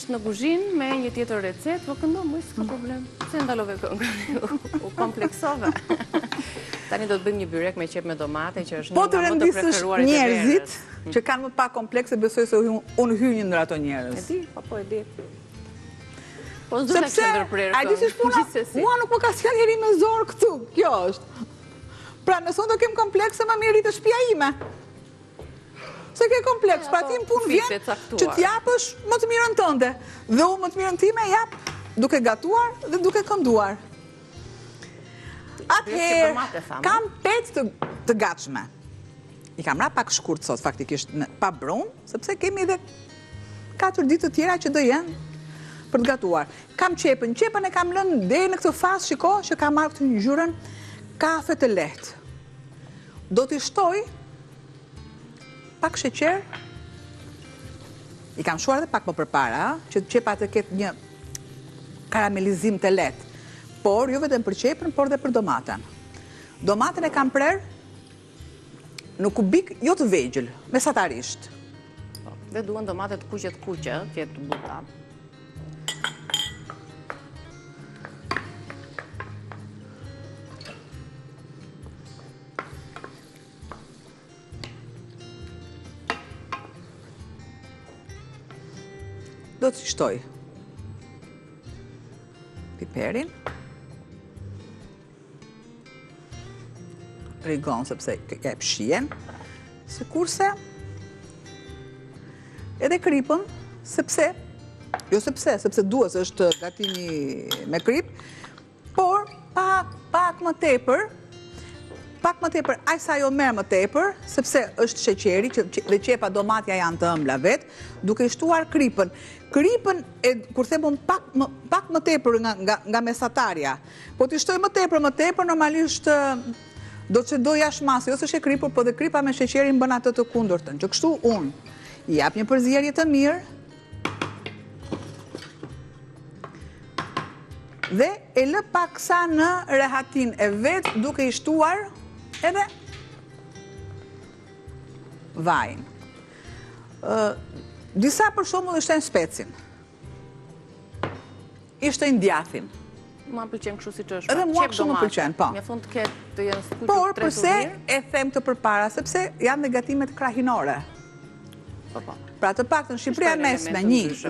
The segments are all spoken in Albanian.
Sigurisht në kuzhinë me një tjetër recetë, po këndo më s'ka problem. Se ndalove këngën, u kompleksove. Tani do të bëjmë një byrek me qep me domate, që është një nga më të preferuarit e verës. Njerëzit që kanë më pak komplekse, besoj se unë hy një ndër ato njerëz. E di, po e di. Po s'do të kështë ndërprerë këngë. A di si shpuna, mua nuk më ka s'ka njeri me zorë këtu, kjo është. Pra nëson do kem komplekse, ma mirë të shtëpia ime. Se ke kompleks, pra ti më punë vjen që t'japësh më të mirën tënde. Dhe unë më të mirën time jap duke gatuar dhe duke kënduar. Atëherë, kam 5 të gatshme. I kam ra pak shkurt sot, faktikisht pa brun, sepse kemi edhe 4 ditë të tjera që do jenë për të gatuar. Kam qepën e kam lënë deri në këtë fazë, shiko, që kam marrë këtë ngjyrën kafe të lehtë. Do t'i shtoj pak sheqer, i kam shuar edhe pak më përpara, që qepa të ketë një karamelizim të lehtë, por jo vetëm për qepën, por dhe për domaten. Domaten e kam prerë në kubik jo të vegjël, mesatarisht. Dhe duhen domate të kuqe, tjetë buta. Do të shtoj piperin, rigon sepse e pshien, sikurse edhe kripën, sepse duhet, është gatimi me krip, por pak më tepër, aq sa jo merr më tepër, sepse është sheqeri dhe qepa domatja janë të ëmbla vetë, duke i shtuar kripën. Kripën, kur themon pak më tepër nga mesatarja, po t'i shtoj më tepër, normalisht do të do jashmasi, ose është e kripur, po dhe kripa me sheqerin bën atë të kundërtën, që kështu unë i jap një përzierje të mirë, dhe e lë paksa në rehatin e vetë, duke i shtuar edhe vajin. Disa për shembull i shtojnë specin. I shtojnë djathin. Mua pëlqen kështu siç është. Edhe mua kështu më pëlqen, po. Mjafton të ketë të jenë skuqur. Por përse e them të përpara, sepse janë negatimet krahinore. Po. Pra të paktën Shqipëria mesme,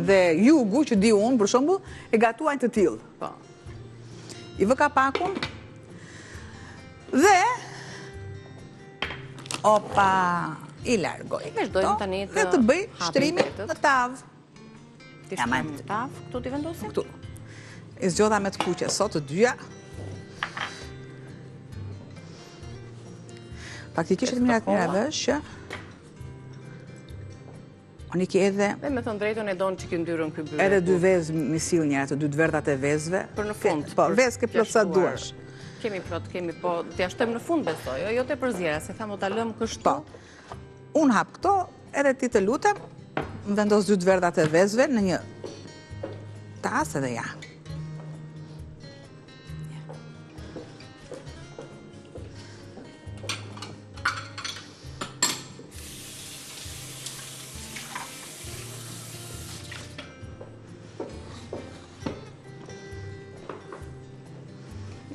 dhe jugu që di unë, për shembull, e gatuajnë të tillë. Po. I vë kapakun dhe i largoj. Dhe të bëj shtrimin në tavë. Ti shtrimin në tavë, këtu t'i vendosim? Këtu. I zgjodha me të kuqe sot të dyja. Faktikisht të mirat vësh që unë i ki edhe... Dhe me thënë drejton e donë që ki ndyrën këj byrë. Edhe 2 vezë misil njëra, të 2 të verdhat e vezëve. Për në fund. Po, vezë ke plot sa duash. Kemi plot, po t'ja shtojmë në fund besoj, jo të përzjera, se thamë t'a lëmë kështu. Po, unë hap këto, edhe ti të lutem, më vendos 2 të verdhat e vezëve në një tas edhe ja.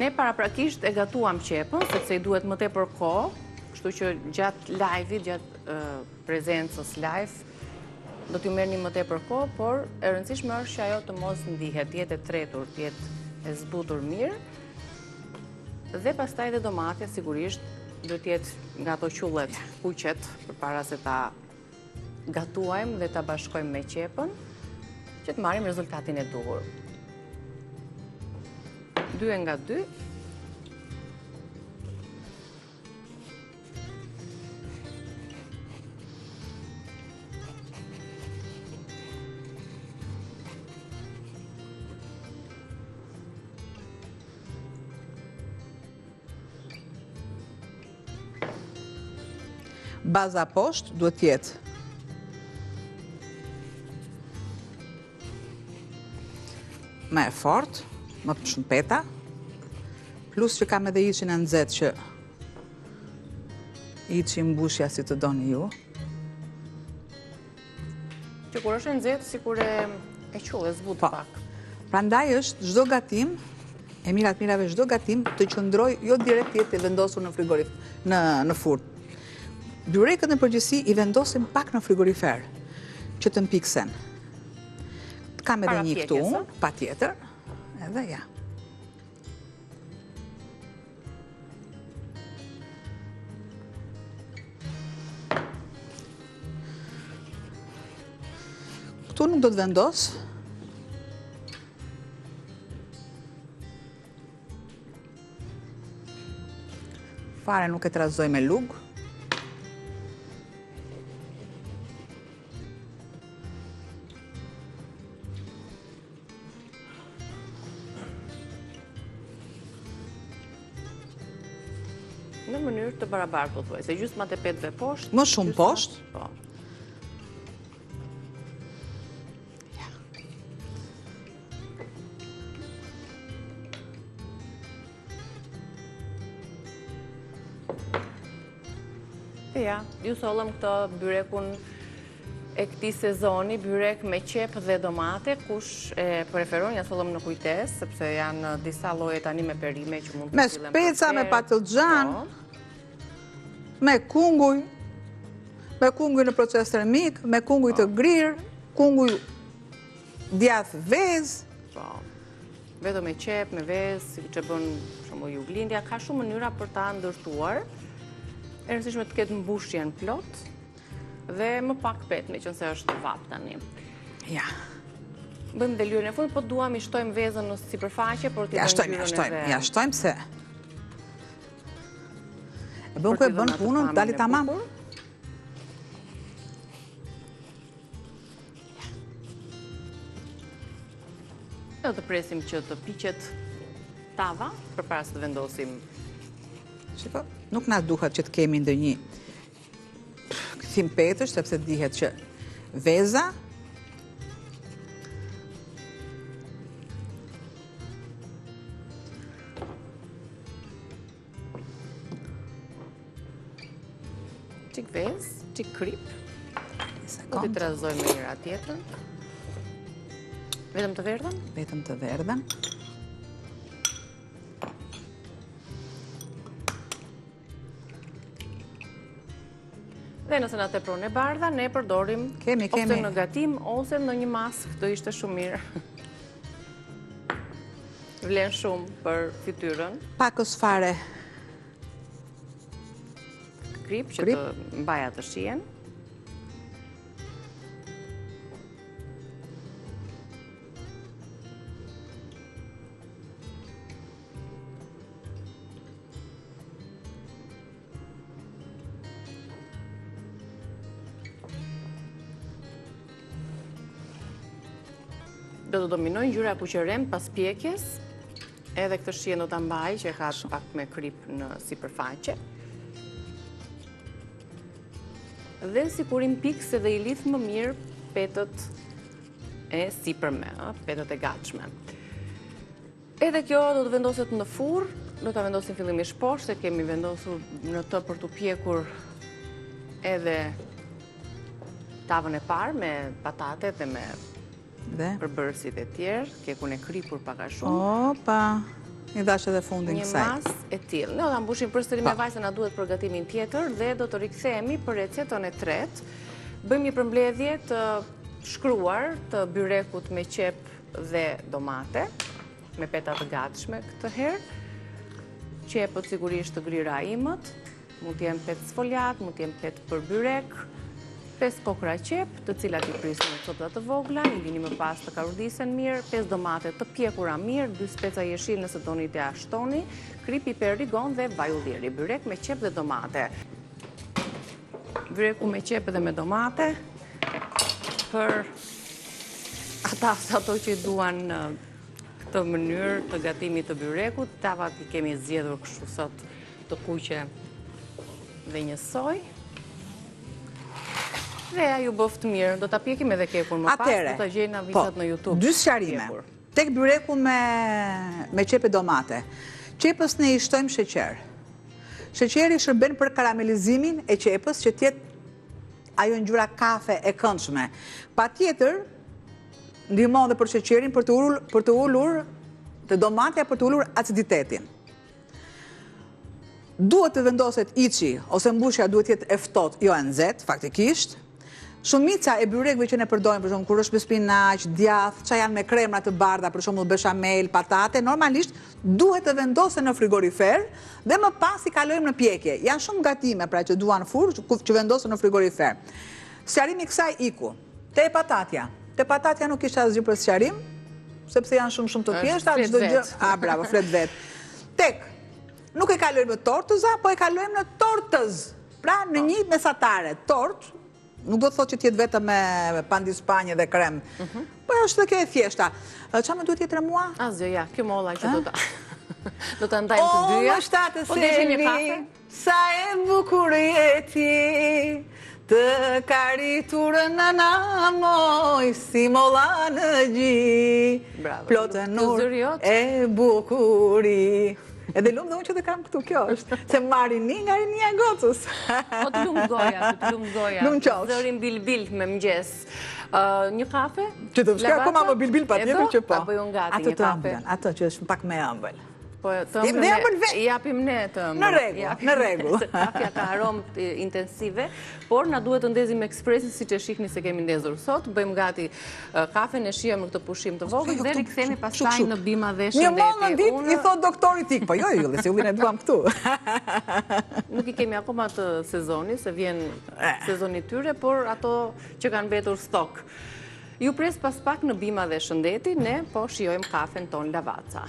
Ne paraprakisht e gatuam qepën, sepse i duhet më tepër kohë, kështu që gjatë live-it, gjatë prezencës live, do t'ju merrni më tepër kohë, por e rëndësishme është që ajo të mos ndihet, jetë e tretur, jetë e zbutur mirë, dhe pastaj dhe domatja sigurisht do t'jetë nga ato qullet kuqet, përpara se ta gatuajmë dhe ta bashkojmë me qepën, që të marrim rezultatin e duhur. 2 nga 2. Baza poshtë duhet tjetë më e fortë, më shumpeta, plus që kam edhe iqin e nëzet që iqin mbushja si të doni ju. Që kur është e nxehtë, sikur e qull, e zbut pak. Prandaj është çdo gatim, e mirat mirave çdo gatim të qëndroj jo direkt jetë e vendosur në frigorifer, në furn. Byrekët në përgjithësi i vendosim pak në frigorifer, që të mpiksen. Kam edhe një këtu, patjetër, edhe ja. Këtu nuk do të vendos. Fare nuk e trazoj me lugë. Në mënyrë të barabartë, po thuaj, se gjysmat e petëve poshtë. Më shumë poshtë. Po. Ja, ju sollëm këtë byrekun e këtij sezoni, byrek me qep dhe domate, kush e preferon, ja sollëm në kujtesë, sepse janë disa lloje tani me perime që mund të me speca, me patlıcan, me kunguj në proces termik, me kunguj të grirë, kunguj djath vezë. Po. Vetëm me qep, me vezë, si që bën shumë juglindja, ka shumë mënyra për ta ndërtuar. E rëndësishme të ketë mbushjen plot dhe më pak petë, me qënë se është vap tani. Ja. Bëjmë dhe lyrën e fundit, po duam i shtojmë vezën në sipërfaqe, por t'i bëjmë lyrën edhe... Ja shtojmë se... E bën ku e bën punën, dali tamam. Do të presim që të piqet tava, përpara se të vendosim. Shiko, nuk na duhet që të kemi ndonjë kthim petësh, sepse dihet që veza çik vezë, çik krip. Do t'i trazojmë me njëra tjetrën. Vetëm të verdhën? Vetëm të verdhën. Dhe nëse na tepron e bardha, ne përdorim ose në gatim, ose në një mask, do ishte shumë mirë. Vlen shumë për fytyrën. Pakës fare. Krip që të mbaja të shihen. Do të dominojnë ngjyra kuqërem pas pjekjes, edhe këtë shihen do ta mbaj që ka pak me krip në sipërfaqe. Dhe sikur i mpikse dhe i lidh më mirë petët e sipërme, petët e gatshme. Edhe kjo do të vendoset në furr, do ta vendosim fillimisht poshtë, se kemi vendosur në të për të pjekur edhe tavën e parë me patatet dhe me përbërësit e tjerë, kekun e kripur paka shumë. Opa, i dash edhe fundin kësaj. Një mas e tillë. Ne do ta mbushim përsëri me vaj se na duhet përgatimin tjetër dhe do të rikthehemi për recetën e tretë. Bëjmë një përmbledhje të shkruar të byrekut me qep dhe domate, me peta të gatshme këtë herë. Qepët sigurisht të grira imët, mund të jenë petë sfoljat, mund të jenë petë për byrek, 5 kokra qep, të cilat i prisni në copëta të vogla, i lini më pas të karudisen mirë, 5 domate të pjekura mirë, 2 speca jeshil nëse doni të ashtoni, krip, piper, rigon dhe vaj ulliri, byrek me qep dhe domate. Byreku me qep dhe me domate, për ato që i duan këtë mënyrë të gatimit të byrekut, tavat i kemi zgjedhur kështu sot të kuqe dhe një soj. Dhe ju bëftë mirë, do t'a pjekim edhe kekun më pas, do t'a gjejnë vitat në YouTube. Dy sqarime. Tek byreku me qepe domate. Qepës ne i shtojmë sheqer. Sheqeri shërben për karamelizimin e qepës që tjetë ajo ngjyra kafe e këndshme. Patjetër, ndihmon dhe për sheqerin për të ulur të domatja për të ulur aciditetin. Duhet të vendoset içi ose mbushja duhet jetë e ftohtë, jo e nxehtë faktikisht. Shumica e byrekëve që ne përdorim, për shembull, kur është me spinaq, djath, çka janë me kremra të bardha, për shembull beshamel, patate, normalisht duhet të vendosen në frigorifer dhe më pas i kalojmë në pjekje. Janë shumë gatime pra që duan furrë që vendosen në frigorifer. Sqarimi i kësaj iku. Te patatja. Te patatja nuk ishte asgjë për sqarim, sepse janë shumë të thjeshta, çdo gjë. Bravo, flet vet. Tek nuk e kalojmë në tortëza, po e kalojmë në tortëz. Pra në një mesatare, tortë. Nuk do të thotë që t'jetë vetëm me pandispanje dhe krem. Po është dhe kjo e thjeshta. Qa më duhet jetë mua? Asgjë, ja, kjo molla që do të ndajmë të dyja. O, më shtatë selvi, sa e bukur jeti, të kariturën në namoj, si molla në gji, plotën nur e bukuri. Edhe lumë dhe unë që të kam këtu, kjo është. Se marri një nga rinia gocës. O të lumë goja, Lumë qofsh. Zërin bil-bil me mëgjes. Një kafe? Që të shka koma më bil-bil pa tjetër që po. Apo ju ngati një kafe? Ato që është pak me ëmbël. Po të ëmbël japim ne të ëmbël. Në rregull. Kafja ka aromë intensive, por na duhet të ndezim ekspresin si që shihni se kemi ndezur sot. Bëjmë gati kafen e shihem në këtë pushim të vogël dhe rikthehemi pastaj në bima dhe shëndetje. Një mollë në ditë i thot doktori tik, po jo Ylli, se Yllin e duam këtu. Nuk i kemi akoma të sezoni, se vjen sezoni tyre, por ato që kanë mbetur stok. Ju pres pas pak në bima dhe shëndeti, ne po shijojmë kafen ton Lavazza.